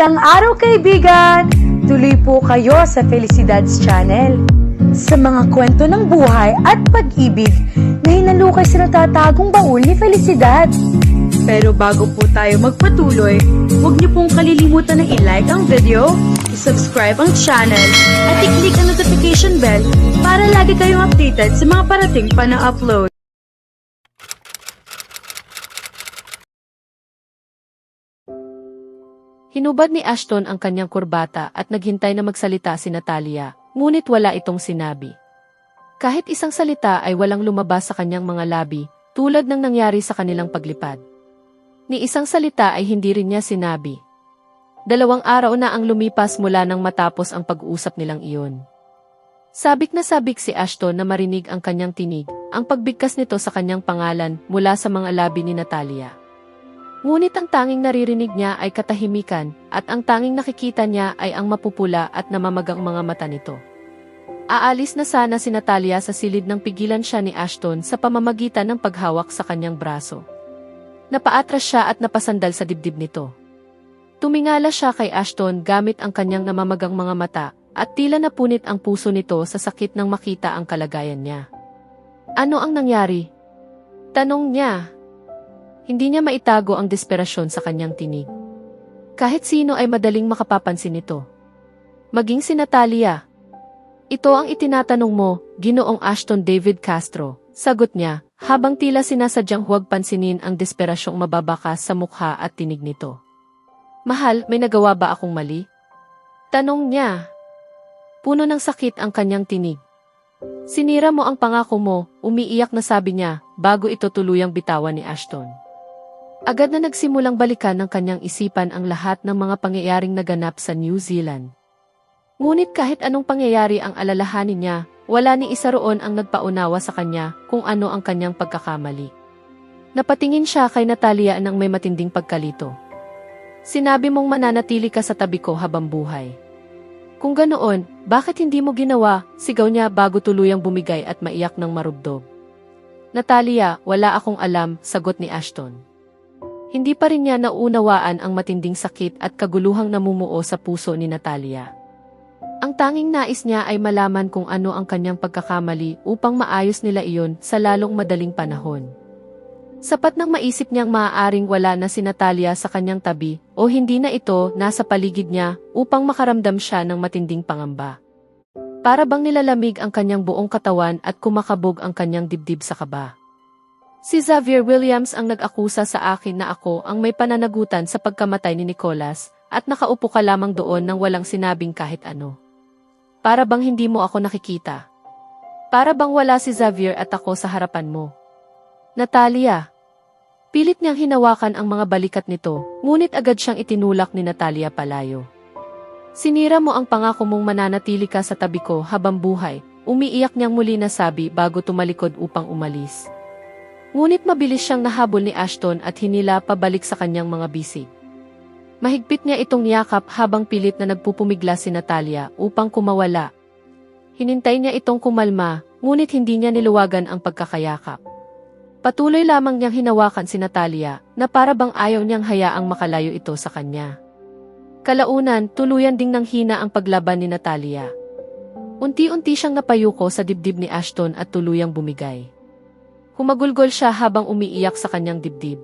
Magandang araw kaibigan! Tuloy po kayo sa Felicidad's Channel. Sa mga kwento ng buhay at pag-ibig na hinalukay sa natatagong baul ni Felicidad. Pero bago po tayo magpatuloy, huwag niyo pong kalilimutan na i-like ang video, i-subscribe ang channel, at i-click ang notification bell para lagi kayong updated sa mga parating pa na upload. Hinubad ni Ashton ang kanyang kurbata at naghintay na magsalita si Natalia, ngunit wala itong sinabi. Kahit isang salita ay walang lumabas sa kanyang mga labi, tulad ng nangyari sa kanilang paglipad. Ni isang salita ay hindi rin niya sinabi. 2 araw na ang lumipas mula nang matapos ang pag-uusap nilang iyon. Sabik na sabik si Ashton na marinig ang kanyang tinig, ang pagbigkas nito sa kanyang pangalan mula sa mga labi ni Natalia. Ngunit ang tanging naririnig niya ay katahimikan, at ang tanging nakikita niya ay ang mapupula at namamagang mga mata nito. Aalis na sana si Natalia sa silid nang pigilan siya ni Ashton sa pamamagitan ng paghawak sa kanyang braso. Napaatras siya at napasandal sa dibdib nito. Tumingala siya kay Ashton gamit ang kanyang namamagang mga mata, at tila napunit ang puso nito sa sakit nang makita ang kalagayan niya. Ano ang nangyari? Tanong niya. Hindi niya maitago ang desperasyon sa kanyang tinig. Kahit sino ay madaling makapapansin nito. Maging si Natalia. Ito ang itinatanong mo, Ginoong Ashton David Castro, sagot niya, habang tila sinasadyang huwag pansinin ang desperasyong mababakas sa mukha at tinig nito. Mahal, may nagawa ba akong mali? Tanong niya. Puno ng sakit ang kanyang tinig. Sinira mo ang pangako mo, umiiyak na sabi niya, bago ito tuluyang bitawan ni Ashton. Agad na nagsimulang balikan ng kanyang isipan ang lahat ng mga pangyayaring naganap sa New Zealand. Ngunit kahit anong pangyayari ang alalahanin niya, wala ni isa roon ang nagpaunawa sa kanya kung ano ang kanyang pagkakamali. Napatingin siya kay Natalia nang may matinding pagkalito. Sinabi mong mananatili ka sa tabi ko habang buhay. Kung ganoon, bakit hindi mo ginawa? Sigaw niya bago tuluyang bumigay at maiyak ng marubdob. Natalia, wala akong alam, sagot ni Ashton. Hindi pa rin niya naunawaan ang matinding sakit at kaguluhang namumuo sa puso ni Natalia. Ang tanging nais niya ay malaman kung ano ang kanyang pagkakamali upang maayos nila iyon sa lalong madaling panahon. Sapat nang maisip niyang maaaring wala na si Natalia sa kanyang tabi o hindi na ito nasa paligid niya upang makaramdam siya ng matinding pangamba. Para bang nilalamig ang kanyang buong katawan at kumakabog ang kanyang dibdib sa kaba. Si Xavier Williams ang nag-akusa sa akin na ako ang may pananagutan sa pagkamatay ni Nicholas at nakaupo ka lamang doon nang walang sinabing kahit ano. Para bang hindi mo ako nakikita? Para bang wala si Xavier at ako sa harapan mo? Natalia. Pilit niyang hinawakan ang mga balikat nito, ngunit agad siyang itinulak ni Natalia palayo. Sinira mo ang pangako mong mananatili ka sa tabi ko habang buhay, umiiyak niyang muli na sabi bago tumalikod upang umalis. Ngunit mabilis siyang nahabol ni Ashton at hinila pabalik sa kanyang mga bisig. Mahigpit niya itong yakap habang pilit na nagpupumigla si Natalia upang kumawala. Hinintay niya itong kumalma, ngunit hindi niya niluwagan ang pagkakayakap. Patuloy lamang niyang hinawakan si Natalia na para bang ayaw niyang hayaang makalayo ito sa kanya. Kalaunan, tuluyan ding nanghina ang paglaban ni Natalia. Unti-unti siyang napayuko sa dibdib ni Ashton at tuluyang bumigay. Humagulgol siya habang umiiyak sa kanyang dibdib.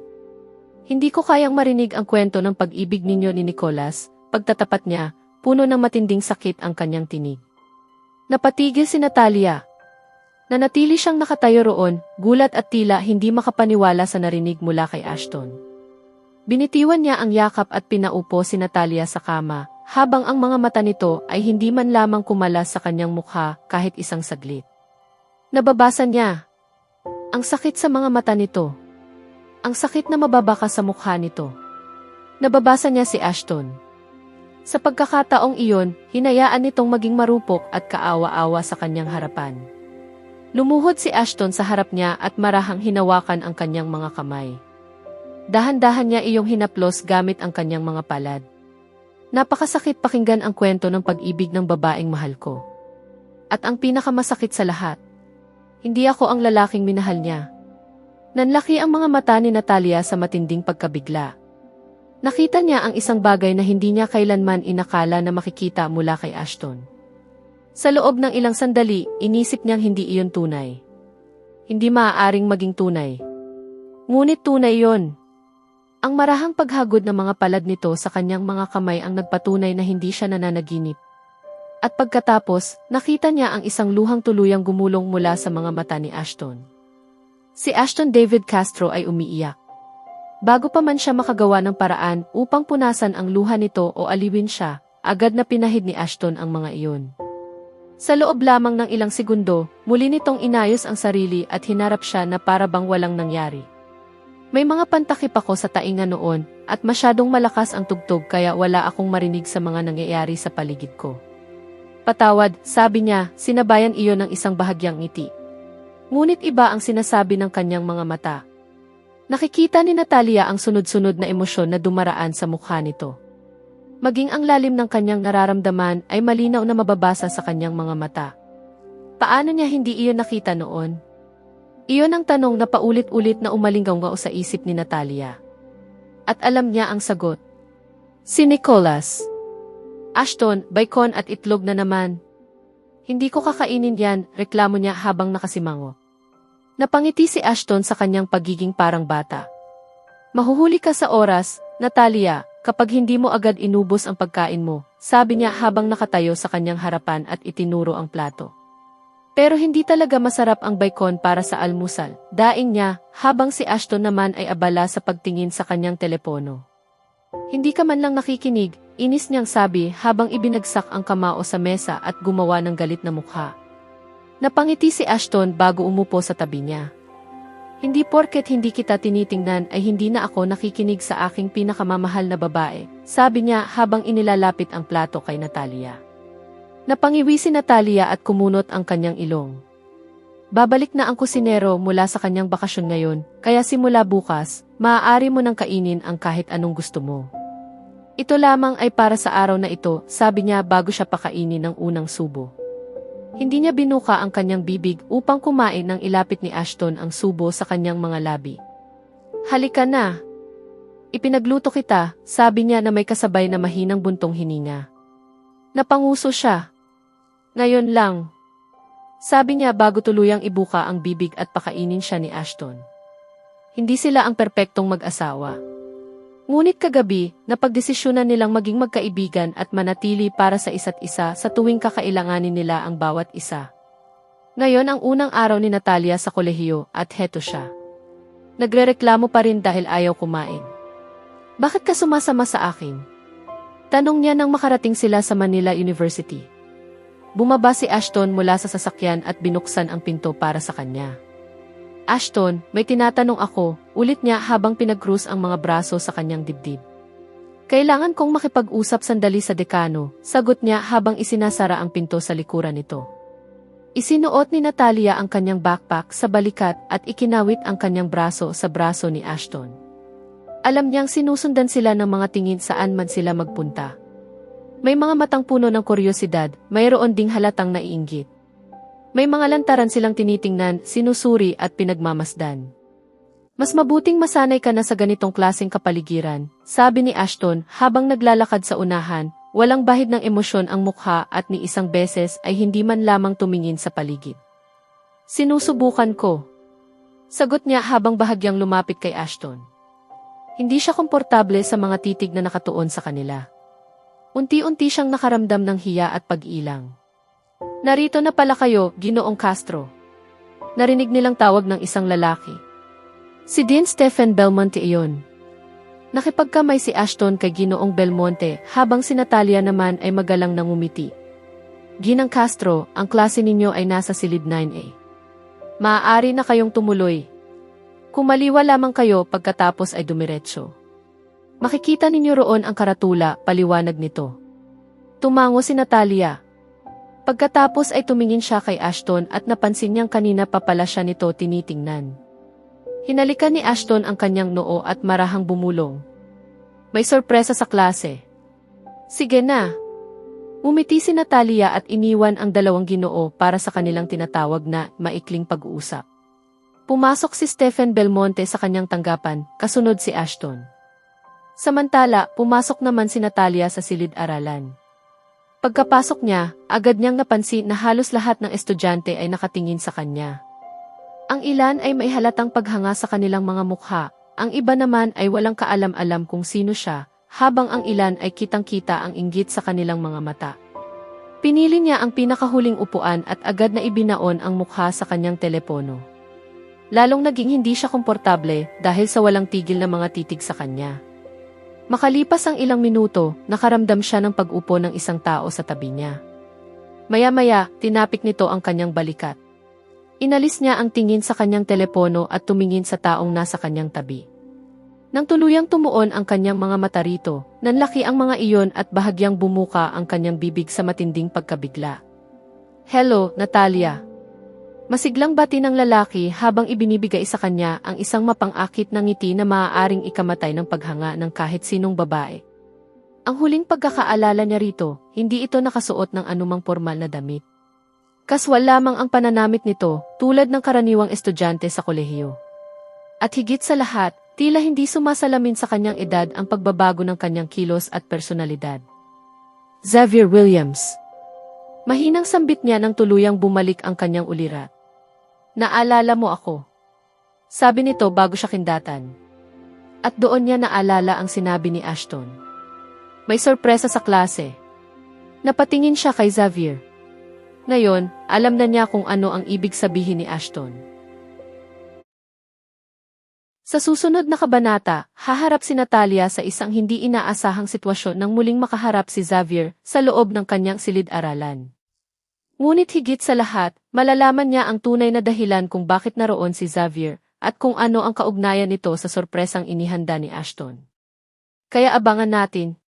Hindi ko kayang marinig ang kwento ng pag-ibig ninyo ni Nicholas, pagtatapat niya, puno ng matinding sakit ang kanyang tinig. Napatigil si Natalia. Nanatili siyang nakatayo roon, gulat at tila hindi makapaniwala sa narinig mula kay Ashton. Binitiwan niya ang yakap at pinaupo si Natalia sa kama, habang ang mga mata nito ay hindi man lamang kumalas sa kanyang mukha kahit isang saglit. Nababasa niya. Ang sakit sa mga mata nito. Ang sakit na mababaka sa mukha nito. Nababasa niya si Ashton. Sa pagkakataong iyon, hinayaan nitong maging marupok at kaawa-awa sa kanyang harapan. Lumuhod si Ashton sa harap niya at marahang hinawakan ang kanyang mga kamay. Dahan-dahan niya iyong hinaplos gamit ang kanyang mga palad. Napakasakit pakinggan ang kwento ng pag-ibig ng babaeng mahal ko. At ang pinakamasakit sa lahat, hindi ako ang lalaking minahal niya. Nanlaki ang mga mata ni Natalia sa matinding pagkabigla. Nakita niya ang isang bagay na hindi niya kailanman inakala na makikita mula kay Ashton. Sa loob ng ilang sandali, inisip niyang hindi iyon tunay. Hindi maaaring maging tunay. Ngunit tunay iyon. Ang marahang paghagod ng mga palad nito sa kanyang mga kamay ang nagpatunay na hindi siya nananaginip. At pagkatapos, nakita niya ang isang luhang tuluyang gumulong mula sa mga mata ni Ashton. Si Ashton David Castro ay umiiyak. Bago pa man siya makagawa ng paraan upang punasan ang luha nito o aliwin siya, agad na pinahid ni Ashton ang mga iyon. Sa loob lamang ng ilang segundo, muli nitong inayos ang sarili at hinarap siya na para bang walang nangyari. May mga pantakip ako sa tainga noon at masyadong malakas ang tugtog kaya wala akong marinig sa mga nangyayari sa paligid ko. Patawad, sabi niya, sinabayan iyon ng isang bahagyang ngiti. Ngunit iba ang sinasabi ng kanyang mga mata. Nakikita ni Natalia ang sunod-sunod na emosyon na dumaraan sa mukha nito. Maging ang lalim ng kanyang nararamdaman ay malinaw na mababasa sa kanyang mga mata. Paano niya hindi iyon nakita noon? Iyon ang tanong na paulit-ulit na umalinggaw sa isip ni Natalia. At alam niya ang sagot. Si Nicholas. Ashton, bacon at itlog na naman. Hindi ko kakainin yan, reklamo niya habang nakasimango. Napangiti si Ashton sa kanyang pagiging parang bata. Mahuhuli ka sa oras, Natalia, kapag hindi mo agad inubos ang pagkain mo, sabi niya habang nakatayo sa kanyang harapan at itinuro ang plato. Pero hindi talaga masarap ang bacon para sa almusal, daing niya, habang si Ashton naman ay abala sa pagtingin sa kanyang telepono. Hindi ka man lang nakikinig, inis niyang sabi habang ibinagsak ang kamao sa mesa at gumawa ng galit na mukha. Napangiti si Ashton bago umupo sa tabi niya. Hindi porket hindi kita tinitingnan ay hindi na ako nakikinig sa aking pinakamamahal na babae, sabi niya habang inilalapit ang plato kay Natalia. Napangiwi si Natalia at kumunot ang kanyang ilong. Babalik na ang kusinero mula sa kanyang bakasyon ngayon, kaya simula bukas, maaari mo nang kainin ang kahit anong gusto mo. Ito lamang ay para sa araw na ito, sabi niya bago siya pakainin ng unang subo. Hindi niya binuka ang kanyang bibig upang kumain nang ilapit ni Ashton ang subo sa kanyang mga labi. Halika na. Ipinagluto kita, sabi niya na may kasabay na mahinang buntong hininga. Napanguso siya. Ngayon lang. Sabi niya bago tuluyang ibuka ang bibig at pakainin siya ni Ashton. Hindi sila ang perpektong mag-asawa. Ngunit kagabi, napagdesisyonan nilang maging magkaibigan at manatili para sa isa't isa sa tuwing kakailanganin nila ang bawat isa. Ngayon ang unang araw ni Natalia sa kolehiyo at heto siya. Nagrereklamo pa rin dahil ayaw kumain. Bakit ka sumasama sa akin? Tanong niya nang makarating sila sa Manila University. Bumaba si Ashton mula sa sasakyan at binuksan ang pinto para sa kanya. Ashton, may tinatanong ako, ulit niya habang pinag-cruise ang mga braso sa kanyang dibdib. Kailangan kong makipag-usap sandali sa dekano, sagot niya habang isinasara ang pinto sa likuran nito. Isinuot ni Natalia ang kanyang backpack sa balikat at ikinawit ang kanyang braso sa braso ni Ashton. Alam niyang sinusundan sila ng mga tingin saan man sila magpunta. May mga matang puno ng kuryosidad, mayroon ding halatang naiinggit. May mga lantaran silang tinitingnan, sinusuri at pinagmamasdan. Mas mabuting masanay ka na sa ganitong klaseng kapaligiran, sabi ni Ashton habang naglalakad sa unahan, walang bahid ng emosyon ang mukha at ni isang beses ay hindi man lamang tumingin sa paligid. Sinusubukan ko. Sagot niya habang bahagyang lumapit kay Ashton. Hindi siya komportable sa mga titig na nakatuon sa kanila. Unti-unti siyang nakaramdam ng hiya at pag-ilang. Narito na pala kayo, Ginoong Castro. Narinig nilang tawag ng isang lalaki. Si Dean Stephen Belmonte iyon. Nakipagkamay si Ashton kay Ginoong Belmonte habang si Natalia naman ay magalang nangumiti. Ginang Castro, ang klase ninyo ay nasa silid 9A. Maaari na kayong tumuloy. Kumaliwa lamang kayo pagkatapos ay dumiretso. Makikita ninyo roon ang karatula, paliwanag nito. Tumango si Natalia. Pagkatapos ay tumingin siya kay Ashton at napansin niyang kanina pa pala siya nito tinitingnan. Hinalikan ni Ashton ang kanyang noo at marahang bumulong. May sorpresa sa klase. Sige na. Umiti si Natalia at iniwan ang dalawang Ginoo para sa kanilang tinatawag na maikling pag-uusap. Pumasok si Stephen Belmonte sa kanyang tanggapan, kasunod si Ashton. Samantala, pumasok naman si Natalia sa silid-aralan. Pagkapasok niya, agad niyang napansin na halos lahat ng estudyante ay nakatingin sa kanya. Ang ilan ay may halatang paghanga sa kanilang mga mukha, ang iba naman ay walang kaalam-alam kung sino siya, habang ang ilan ay kitang-kita ang inggit sa kanilang mga mata. Pinili niya ang pinakahuling upuan at agad na ibinaon ang mukha sa kanyang telepono. Lalong naging hindi siya komportable dahil sa walang tigil na mga titig sa kanya. Makalipas ang ilang minuto, nakaramdam siya ng pag-upo ng isang tao sa tabi niya. Maya-maya, tinapik nito ang kanyang balikat. Inalis niya ang tingin sa kanyang telepono at tumingin sa taong nasa kanyang tabi. Nang tuluyang tumuon ang kanyang mga mata rito, nanlaki ang mga iyon at bahagyang bumuka ang kanyang bibig sa matinding pagkabigla. "Hello, Natalia." Masiglang bati ng lalaki habang ibinibigay sa kanya ang isang mapang-akit na ngiti na maaaring ikamatay ng paghanga ng kahit sinong babae. Ang huling pagkakaalala niya rito, hindi ito nakasuot ng anumang formal na damit. Kaswal lamang ang pananamit nito, tulad ng karaniwang estudyante sa kolehiyo. At higit sa lahat, tila hindi sumasalamin sa kanyang edad ang pagbabago ng kanyang kilos at personalidad. Xavier Williams. Mahinang sambit niya nang tuluyang bumalik ang kanyang ulirat. "Naalala mo ako?" sabi nito bago siya kindatan. At doon niya naalala ang sinabi ni Ashton. May sorpresa sa klase. Napatingin siya kay Xavier. Ngayon, alam na niya kung ano ang ibig sabihin ni Ashton. Sa susunod na kabanata, haharap si Natalia sa isang hindi inaasahang sitwasyon nang muling makaharap si Xavier sa loob ng kanyang silid-aralan. Ngunit higit sa lahat, malalaman niya ang tunay na dahilan kung bakit naroon si Xavier at kung ano ang kaugnayan nito sa sorpresang inihanda ni Ashton. Kaya abangan natin,